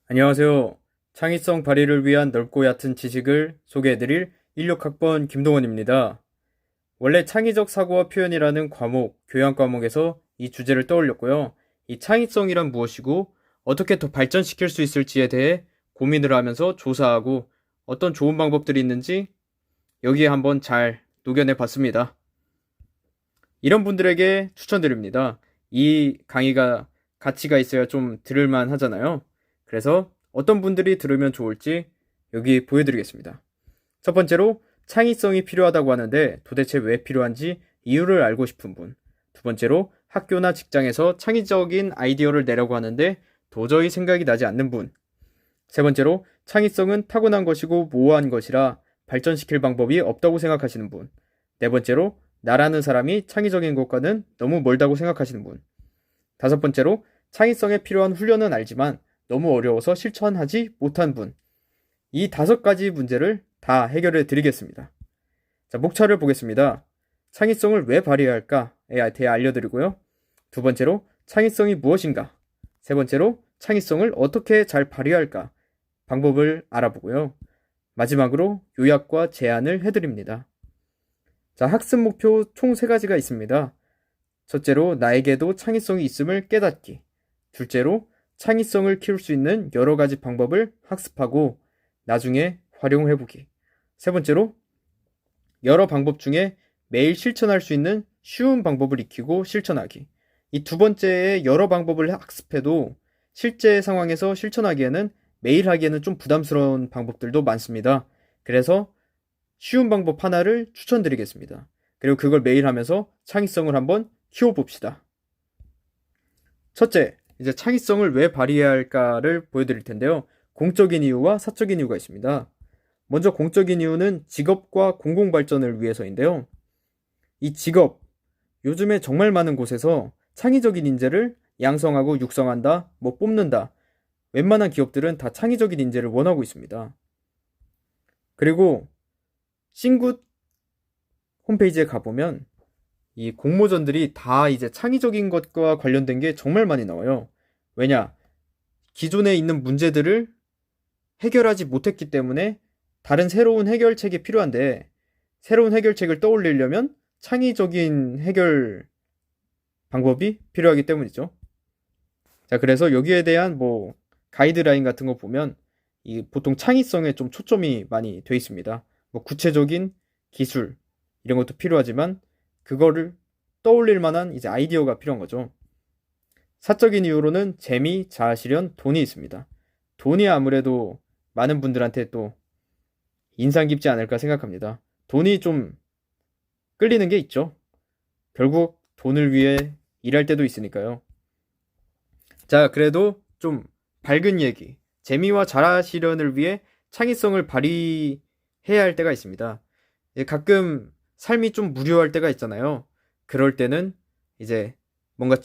안녕하세요. 창의성 발휘를 위한 넓고 얕은 지식을 소개해드릴 16학번 김동원입니다. 원래 창의적 사고와 표현이라는 과목, 교양 과목에서 이 주제를 떠올렸고요. 이 창의성이란 무엇이고 어떻게 더 발전시킬 수 있을지에 대해 고민을 하면서 조사하고 어떤 좋은 방법들이 있는지 여기에 한번 잘 녹여내 봤습니다. 이런 분들에게 추천드립니다. 이 강의가 가치가 있어야 좀 들을만 하잖아요. 그래서 어떤 분들이 들으면 좋을지 여기 보여드리겠습니다. 첫 번째로 창의성이 필요하다고 하는데 도대체 왜 필요한지 이유를 알고 싶은 분. 두 번째로 학교나 직장에서 창의적인 아이디어를 내려고 하는데 도저히 생각이 나지 않는 분. 세 번째로 창의성은 타고난 것이고 모호한 것이라 발전시킬 방법이 없다고 생각하시는 분. 네 번째로 나라는 사람이 창의적인 것과는 너무 멀다고 생각하시는 분. 다섯 번째로 창의성에 필요한 훈련은 알지만 너무 어려워서 실천하지 못한 분. 이 다섯 가지 문제를 다 해결해 드리겠습니다. 자, 목차를 보겠습니다. 창의성을 왜 발휘해야 할까에 대해 알려드리고요. 두 번째로 창의성이 무엇인가. 세 번째로 창의성을 어떻게 잘 발휘할까 방법을 알아보고요. 마지막으로 요약과 제안을 해드립니다. 자, 학습 목표 총 3가지가 있습니다. 첫째로 나에게도 창의성이 있음을 깨닫기. 둘째로 창의성을 키울 수 있는 여러 가지 방법을 학습하고 나중에 활용해보기. 세 번째로 여러 방법 중에 매일 실천할 수 있는 쉬운 방법을 익히고 실천하기. 이 두 번째의 여러 방법을 학습해도 실제 상황에서 실천하기에는 매일 하기에는 좀 부담스러운 방법들도 많습니다. 그래서 쉬운 방법 하나를 추천드리겠습니다. 그리고 그걸 매일 하면서 창의성을 한번 키워봅시다. 첫째, 이제 창의성을 왜 발휘해야 할까를 보여드릴 텐데요. 공적인 이유와 사적인 이유가 있습니다. 먼저 공적인 이유는 직업과 공공발전을 위해서인데요. 이 직업, 요즘에 정말 많은 곳에서 창의적인 인재를 양성하고 육성한다, 뽑는다. 웬만한 기업들은 다 창의적인 인재를 원하고 있습니다. 그리고 싱굿 홈페이지에 가보면 이 공모전들이 다 이제 창의적인 것과 관련된 게 정말 많이 나와요. 왜냐? 기존에 있는 문제들을 해결하지 못했기 때문에 다른 새로운 해결책이 필요한데 새로운 해결책을 떠올리려면 창의적인 해결 방법이 필요하기 때문이죠. 자, 그래서 여기에 대한 가이드라인 같은 거 보면 이 보통 창의성에 좀 초점이 많이 돼 있습니다. 구체적인 기술 이런 것도 필요하지만 그거를 떠올릴 만한 이제 아이디어가 필요한 거죠. 사적인 이유로는 재미, 자아실현, 돈이 있습니다. 돈이 아무래도 많은 분들한테 또 인상 깊지 않을까 생각합니다. 돈이 좀 끌리는 게 있죠. 결국 돈을 위해 일할 때도 있으니까요. 자, 그래도 좀 밝은 얘기, 재미와 자아실현을 위해 창의성을 발휘해야 할 때가 있습니다. 가끔 삶이 좀 무료할 때가 있잖아요. 그럴 때는 이제 뭔가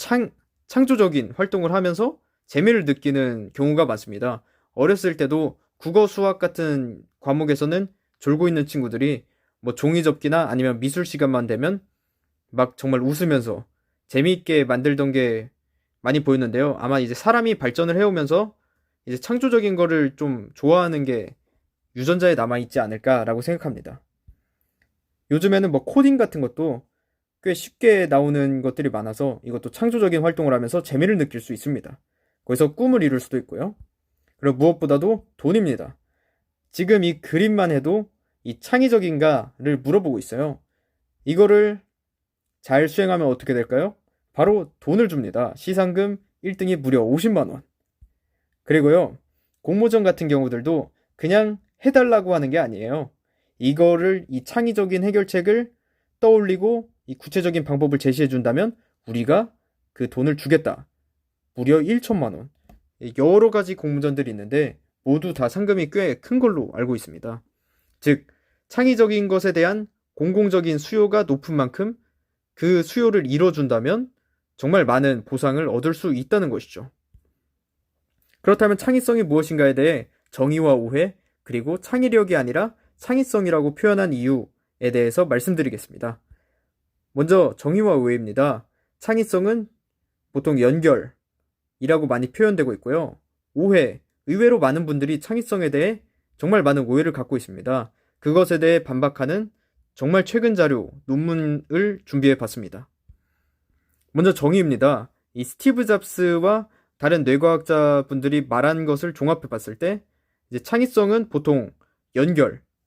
창조적인 활동을 하면서 재미를 느끼는 경우가 많습니다. 어렸을 때도 국어, 수학 같은 과목에서는 졸고 있는 친구들이 종이 접기나 아니면 미술 시간만 되면 막 정말 웃으면서 재미있게 만들던 게 많이 보였는데요. 아마 이제 사람이 발전을 해오면서 이제 창조적인 거를 좀 좋아하는 게 유전자에 남아있지 않을까라고 생각합니다. 요즘에는 코딩 같은 것도 꽤 쉽게 나오는 것들이 많아서 이것도 창조적인 활동을 하면서 재미를 느낄 수 있습니다. 거기서 꿈을 이룰 수도 있고요. 그리고 무엇보다도 돈입니다. 지금 이 그림만 해도 이 창의적인가를 물어보고 있어요. 이거를 잘 수행하면 어떻게 될까요? 바로 돈을 줍니다. 시상금 1등이 무려 50만 원. 그리고요, 공모전 같은 경우들도 그냥 해달라고 하는 게 아니에요. 이거를 이 창의적인 해결책을 떠올리고 이 구체적인 방법을 제시해 준다면 우리가 그 돈을 주겠다. 무려 1천만 원. 여러 가지 공모전들이 있는데 모두 다 상금이 꽤 큰 걸로 알고 있습니다. 즉, 창의적인 것에 대한 공공적인 수요가 높은 만큼 그 수요를 이뤄준다면 정말 많은 보상을 얻을 수 있다는 것이죠. 그렇다면 창의성이 무엇인가에 대해 정의와 오해, 그리고 창의력이 아니라 창의성이라고 표현한 이유에 대해서 말씀드리겠습니다. 먼저 정의와 오해입니다. 창의성은 보통 연결이라고 많이 표현되고 있고요. 오해, 의외로 많은 분들이 창의성에 대해 정말 많은 오해를 갖고 있습니다. 그것에 대해 반박하는 정말 최근 자료, 논문을 준비해 봤습니다. 먼저 정의입니다. 이 스티브 잡스와 다른 뇌과학자분들이 말한 것을 종합해 봤을 때 이제 창의성은 보통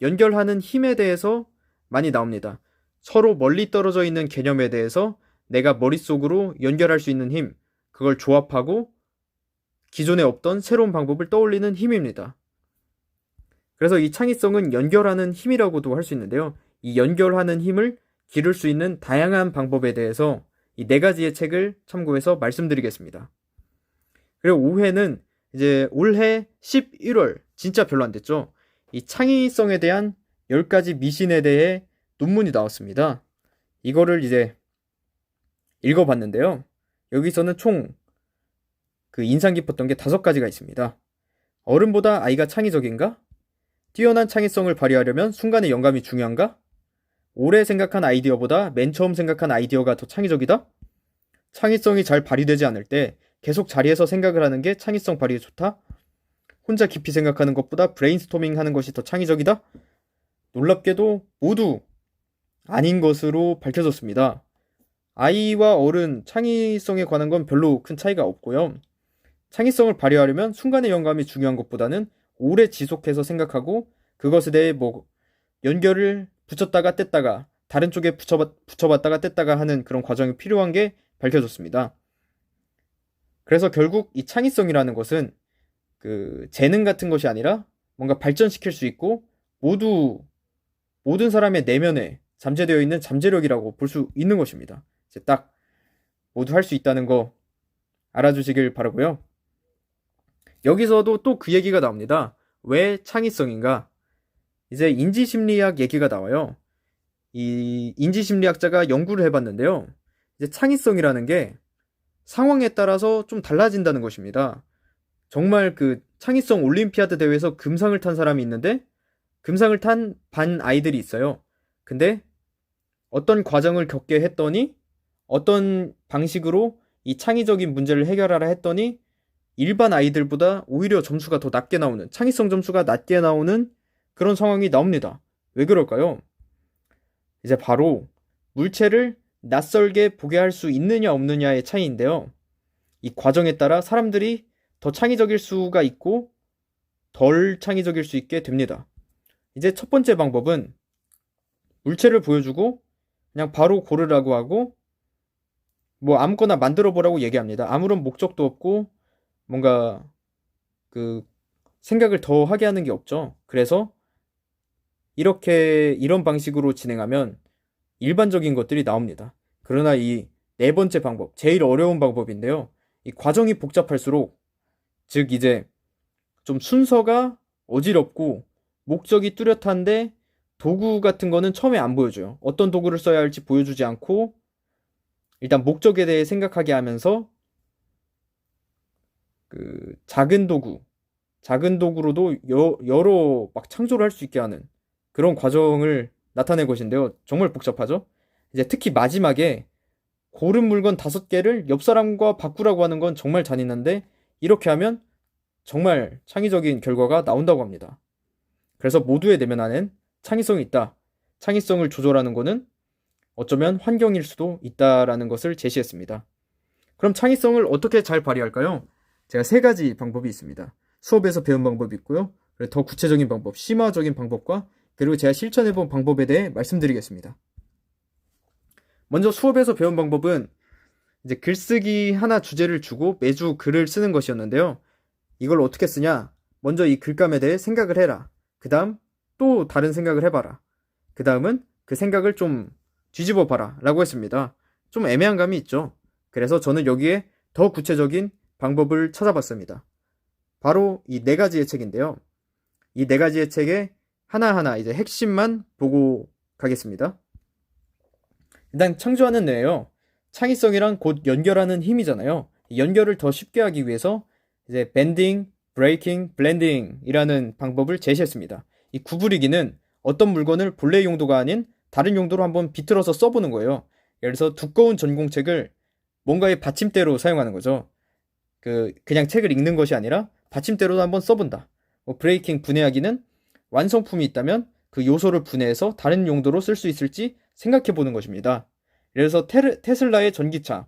연결하는 힘에 대해서 많이 나옵니다. 서로 멀리 떨어져 있는 개념에 대해서 내가 머릿속으로 연결할 수 있는 힘, 그걸 조합하고 기존에 없던 새로운 방법을 떠올리는 힘입니다. 그래서 이 창의성은 연결하는 힘이라고도 할 수 있는데요. 이 연결하는 힘을 기를 수 있는 다양한 방법에 대해서 이 4가지의 책을 참고해서 말씀드리겠습니다. 그리고 5회는 이제 올해 11월, 진짜 별로 안 됐죠. 이 창의성에 대한 10가지 미신에 대해 논문이 나왔습니다. 이거를 이제 읽어봤는데요. 여기서는 총 그 인상 깊었던 게 5가지가 있습니다. 어른보다 아이가 창의적인가? 뛰어난 창의성을 발휘하려면 순간의 영감이 중요한가? 오래 생각한 아이디어보다 맨 처음 생각한 아이디어가 더 창의적이다? 창의성이 잘 발휘되지 않을 때 계속 자리에서 생각을 하는 게 창의성 발휘에 좋다? 혼자 깊이 생각하는 것보다 브레인스토밍 하는 것이 더 창의적이다? 놀랍게도 모두 아닌 것으로 밝혀졌습니다. 아이와 어른 창의성에 관한 건 별로 큰 차이가 없고요. 창의성을 발휘하려면 순간의 영감이 중요한 것보다는 오래 지속해서 생각하고 그것에 대해 연결을 붙였다가 뗐다가 다른 쪽에 붙여봤다가 뗐다가 하는 그런 과정이 필요한 게 밝혀졌습니다. 그래서 결국 이 창의성이라는 것은 그 재능 같은 것이 아니라 뭔가 발전시킬 수 있고 모든 사람의 내면에 잠재되어 있는 잠재력이라고 볼 수 있는 것입니다. 이제 딱 모두 할 수 있다는 거 알아주시길 바라고요. 여기서도 또 그 얘기가 나옵니다. 왜 창의성인가? 이제 인지심리학 얘기가 나와요. 이 인지심리학자가 연구를 해봤는데요. 이제 창의성이라는 게 상황에 따라서 좀 달라진다는 것입니다. 정말 그 창의성 올림피아드 대회에서 금상을 탄 사람이 있는데 금상을 탄 반 아이들이 있어요. 근데 어떤 과정을 겪게 했더니 어떤 방식으로 이 창의적인 문제를 해결하라 했더니 일반 아이들보다 오히려 점수가 더 낮게 나오는, 창의성 점수가 낮게 나오는 그런 상황이 나옵니다. 왜 그럴까요? 이제 바로 물체를 낯설게 보게 할 수 있느냐 없느냐의 차이인데요. 이 과정에 따라 사람들이 더 창의적일 수가 있고 덜 창의적일 수 있게 됩니다. 이제 첫 번째 방법은 물체를 보여주고 그냥 바로 고르라고 하고 뭐 아무거나 만들어 보라고 얘기합니다. 아무런 목적도 없고 뭔가 그 생각을 더 하게 하는 게 없죠. 그래서 이런 방식으로 진행하면 일반적인 것들이 나옵니다. 그러나 이 4번째 방법, 제일 어려운 방법인데요. 이 과정이 복잡할수록, 즉 이제 좀 순서가 어지럽고 목적이 뚜렷한데 도구 같은 거는 처음에 안 보여줘요. 어떤 도구를 써야 할지 보여주지 않고 일단 목적에 대해 생각하게 하면서 그 작은 도구로도 여러 막 창조를 할 수 있게 하는 그런 과정을 나타낸 것인데요. 정말 복잡하죠? 이제 특히 마지막에 고른 물건 5개를 옆 사람과 바꾸라고 하는 건 정말 잔인한데 이렇게 하면 정말 창의적인 결과가 나온다고 합니다. 그래서 모두의 내면 안엔 창의성이 있다. 창의성을 조절하는 거는 어쩌면 환경일 수도 있다라는 것을 제시했습니다. 그럼 창의성을 어떻게 잘 발휘할까요? 제가 3가지 방법이 있습니다. 수업에서 배운 방법이 있고요. 그리고 더 구체적인 방법, 심화적인 방법과 그리고 제가 실천해본 방법에 대해 말씀드리겠습니다. 먼저 수업에서 배운 방법은 이제 글쓰기 하나 주제를 주고 매주 글을 쓰는 것이었는데요. 이걸 어떻게 쓰냐? 먼저 이 글감에 대해 생각을 해라. 그 다음 또 다른 생각을 해봐라. 그 다음은 그 생각을 좀 뒤집어 봐라 라고 했습니다. 좀 애매한 감이 있죠. 그래서 저는 여기에 더 구체적인 방법을 찾아봤습니다. 바로 이 4가지의 책인데요. 이 4가지의 책에 하나하나 이제 핵심만 보고 가겠습니다. 일단 창조하는 뇌예요. 창의성이란 곧 연결하는 힘이잖아요. 연결을 더 쉽게 하기 위해서 이제 밴딩, 브레이킹, 블렌딩 이라는 방법을 제시했습니다. 이 구부리기는 어떤 물건을 본래 용도가 아닌 다른 용도로 한번 비틀어서 써보는 거예요. 예를 들어서 두꺼운 전공책을 뭔가의 받침대로 사용하는 거죠. 그냥 책을 읽는 것이 아니라 받침대로도 한번 써본다. 뭐 브레이킹 분해하기는 완성품이 있다면 그 요소를 분해해서 다른 용도로 쓸 수 있을지 생각해보는 것입니다. 그래서 테슬라의 전기차,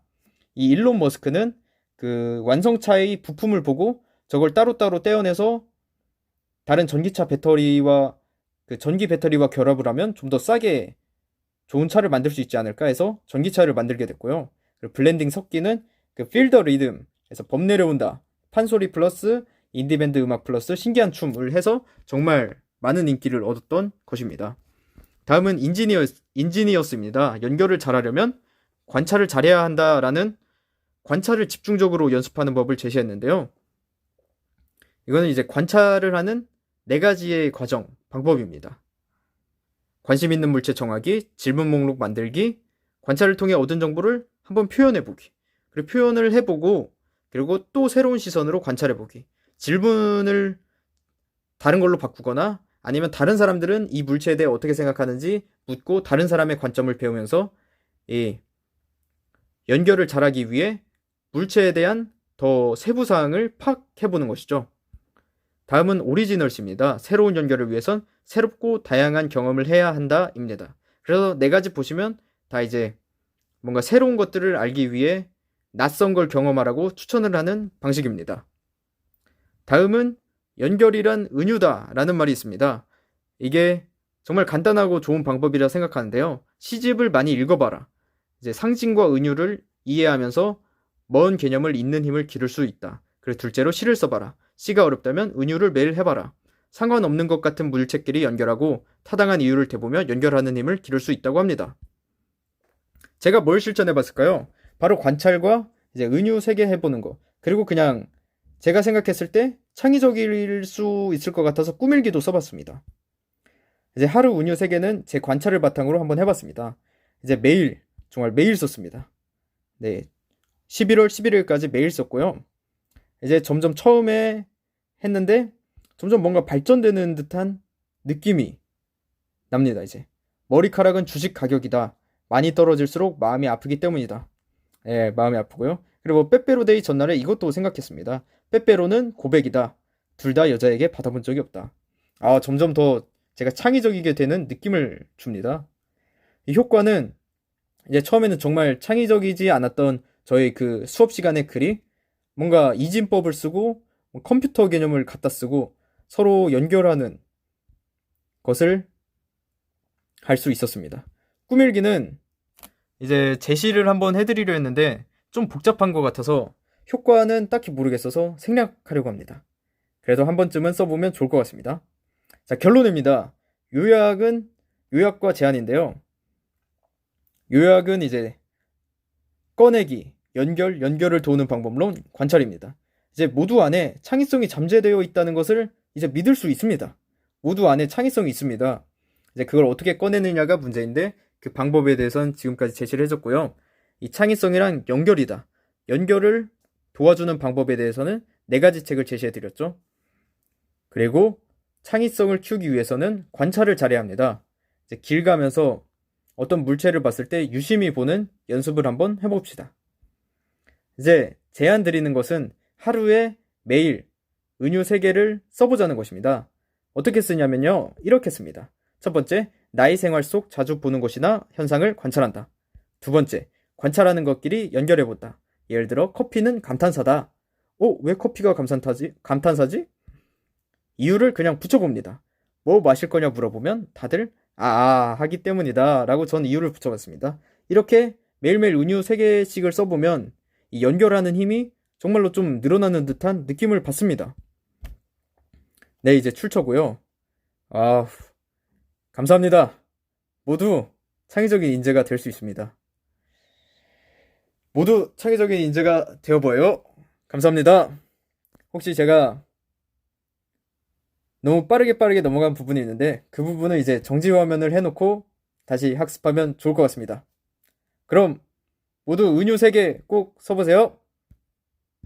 이 일론 머스크는 그 완성차의 부품을 보고 저걸 따로따로 떼어내서 다른 전기차 배터리와 그 전기 배터리와 결합을 하면 좀 더 싸게 좋은 차를 만들 수 있지 않을까 해서 전기차를 만들게 됐고요. 그리고 블렌딩 섞기는 그 필 더 리듬에서 범 내려온다, 판소리 플러스 인디밴드 음악 플러스 신기한 춤을 해서 정말 많은 인기를 얻었던 것입니다. 다음은 인지니어스입니다. 연결을 잘하려면 관찰을 잘해야 한다라는 관찰을 집중적으로 연습하는 법을 제시했는데요. 이거는 이제 관찰을 하는 4가지의 과정, 방법입니다. 관심 있는 물체 정하기, 질문 목록 만들기, 관찰을 통해 얻은 정보를 한번 표현해보기, 그리고 표현을 해보고, 그리고 또 새로운 시선으로 관찰해보기, 질문을 다른 걸로 바꾸거나 아니면 다른 사람들은 이 물체에 대해 어떻게 생각하는지 묻고 다른 사람의 관점을 배우면서 이 연결을 잘하기 위해 물체에 대한 더 세부 사항을 파악해보는 것이죠. 다음은 오리지널스입니다. 새로운 연결을 위해선 새롭고 다양한 경험을 해야 한다입니다. 그래서 4가지 보시면 다 이제 뭔가 새로운 것들을 알기 위해 낯선 걸 경험하라고 추천을 하는 방식입니다. 다음은 연결이란 은유다라는 말이 있습니다. 이게 정말 간단하고 좋은 방법이라 생각하는데요. 시집을 많이 읽어봐라. 이제 상징과 은유를 이해하면서 먼 개념을 잇는 힘을 기를 수 있다. 그리고 둘째로 시를 써봐라. 시가 어렵다면 은유를 매일 해봐라. 상관없는 것 같은 물체끼리 연결하고 타당한 이유를 대보며 연결하는 힘을 기를 수 있다고 합니다. 제가 뭘 실천해봤을까요? 바로 관찰과 이제 은유 3개 해보는 거. 그리고 그냥 제가 생각했을 때 창의적일 수 있을 것 같아서 꾸밀기도 써봤습니다. 이제 하루 은유 3개는 제 관찰을 바탕으로 한번 해봤습니다. 이제 매일, 정말 매일 썼습니다. 네. 11월 11일까지 매일 썼고요. 이제 점점 처음에 했는데 점점 뭔가 발전되는 듯한 느낌이 납니다. 이제 머리카락은 주식 가격이다. 많이 떨어질수록 마음이 아프기 때문이다. 예, 마음이 아프고요. 그리고 빼빼로데이 전날에 이것도 생각했습니다. 빼빼로는 고백이다. 둘 다 여자에게 받아본 적이 없다. 점점 더 제가 창의적이게 되는 느낌을 줍니다. 이 효과는 이제 처음에는 정말 창의적이지 않았던 저의 그 수업 시간의 글이 뭔가 이진법을 쓰고 컴퓨터 개념을 갖다 쓰고 서로 연결하는 것을 할 수 있었습니다. 꾸밀기는 이제 제시를 한번 해드리려 했는데 좀 복잡한 것 같아서 효과는 딱히 모르겠어서 생략하려고 합니다. 그래도 한 번쯤은 써보면 좋을 것 같습니다. 자, 결론입니다. 요약과 제안인데요. 요약은 이제 꺼내기, 연결을 도우는 방법론 관찰입니다. 이제 모두 안에 창의성이 잠재되어 있다는 것을 이제 믿을 수 있습니다. 모두 안에 창의성이 있습니다. 이제 그걸 어떻게 꺼내느냐가 문제인데 그 방법에 대해서는 지금까지 제시를 해줬고요. 이 창의성이란 연결이다. 연결을 도와주는 방법에 대해서는 4가지 책을 제시해드렸죠. 그리고 창의성을 키우기 위해서는 관찰을 잘해야 합니다. 이제 길 가면서 어떤 물체를 봤을 때 유심히 보는 연습을 한번 해봅시다. 이제 제안 드리는 것은 하루에 매일 은유 3개를 써보자는 것입니다. 어떻게 쓰냐면요. 이렇게 씁니다. 첫 번째, 나의 생활 속 자주 보는 것이나 현상을 관찰한다. 두 번째, 관찰하는 것끼리 연결해본다. 예를 들어 커피는 감탄사다. 왜 커피가 감탄사지? 이유를 그냥 붙여봅니다. 뭐 마실 거냐 물어보면 다들 하기 때문이다 라고 전 이유를 붙여봤습니다. 이렇게 매일매일 은유 3개씩을 써보면 이 연결하는 힘이 정말로 좀 늘어나는 듯한 느낌을 받습니다. 네, 이제 출처고요. 감사합니다. 모두 창의적인 인재가 될 수 있습니다. 모두 창의적인 인재가 되어보아요. 감사합니다. 혹시 제가 너무 빠르게 넘어간 부분이 있는데 그 부분은 이제 정지 화면을 해놓고 다시 학습하면 좋을 것 같습니다. 그럼 모두 은유 3개 꼭 써보세요.